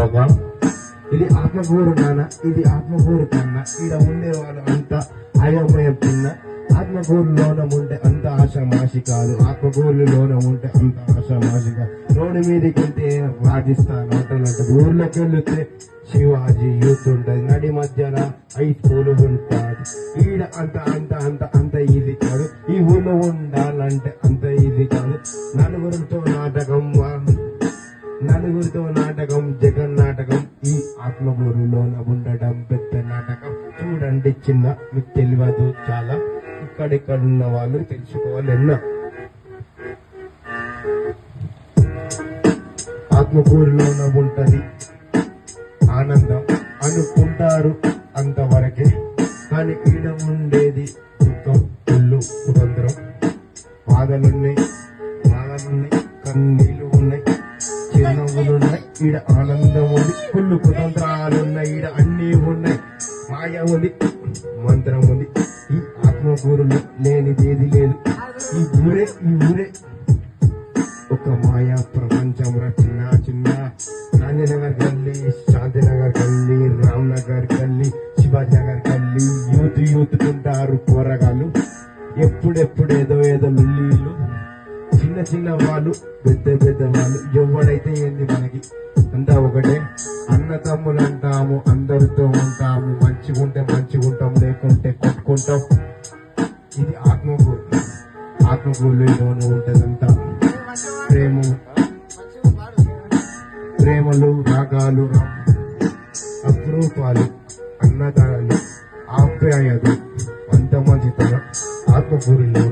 బాబా. ఇది ఆత్మకూరు నాన్న, ఇది ఆత్మకూరు కన్న. ఈడ ఉండేవాడు అంతా అయోమయం తిన్న. ఆత్మకూరులోన ఉంటే అంత ఆశమాషి కాదు, ఆత్మకూరులోన ఉంటే అంత ఆశమాషి కాదు. రోడ్డు మీదకి వెళ్తే రాజస్థాన్ హోటల్ ఉంటుంది, ఊర్లోకి వెళ్తే శివాజీ యూత్ ఉంటుంది, నడి మధ్యన హై స్కూల్ ఉంటుంది. ఈడ అంత అంత అంత అంత ఇది కాదు, ఈ ఊళ్ళో ఉండాలంటే అంత ఇది కాదు. నలుగురితో నాటకం జగన్ నాటకం, ఈ ఆత్మకూరులోన ఉండడం పెద్ద నాటకం. చూడండి చిన్న, మీకు తెలియదు చాలా, ఇక్కడిక్కడ ఉన్న వాళ్ళు తెలుసుకోవాలి ఎన్నో. ఆత్మకూరులోన ఉంటది ఆనందం అనుకుంటారు అంతవరకే, కానీ ఈడ ఉండేది దుఃఖం, కుళ్ళు, కుతంత్రం. బాధలున్నాయి, కన్నీళ్లు ఉన్నాయి, చిరునవ్వులున్నాయి. ఈడ ఆనందం ఉంది, కుళ్ళు కుతంత్రాలున్నాయి. ఈడ అన్నీ ఉన్నాయి, మాయ ఉంది, మంత్రం ఉంది. ఈ ఆత్మకూరులో లేనిదేది లేదు. ఈ ఊరే ఒక మాయా ప్రపంచం. చిన్న చిన్న గాంధీనగర్ గల్లీ, శాంతినగర్ గల్లీ, రామ్నగర్ గల్లీ, శివాజీ నగర్ గల్లీ. యూత్ ఉంటారు పోరగాళ్ళు, ఎప్పుడెప్పుడు ఏదో మిల్లీలు. చిన్న వాళ్ళు, పెద్ద వాళ్ళు, ఎవడైతే ఏంది మనకి అంతా ఒకటే. అన్న తమ్ములు అంటాము, అందరితో ఉంటాము. మంచిగుంటాం, లేకుంటే కొట్టుకుంటాం. ఇది ఆత్మకూరులోనూ ఉంటదంతా ప్రేమలు, రాగాలు, అపురూపాలు, అన్నదానాలు, ఆప్యాయత, అంత మంచితనం ఆత్మకూరులో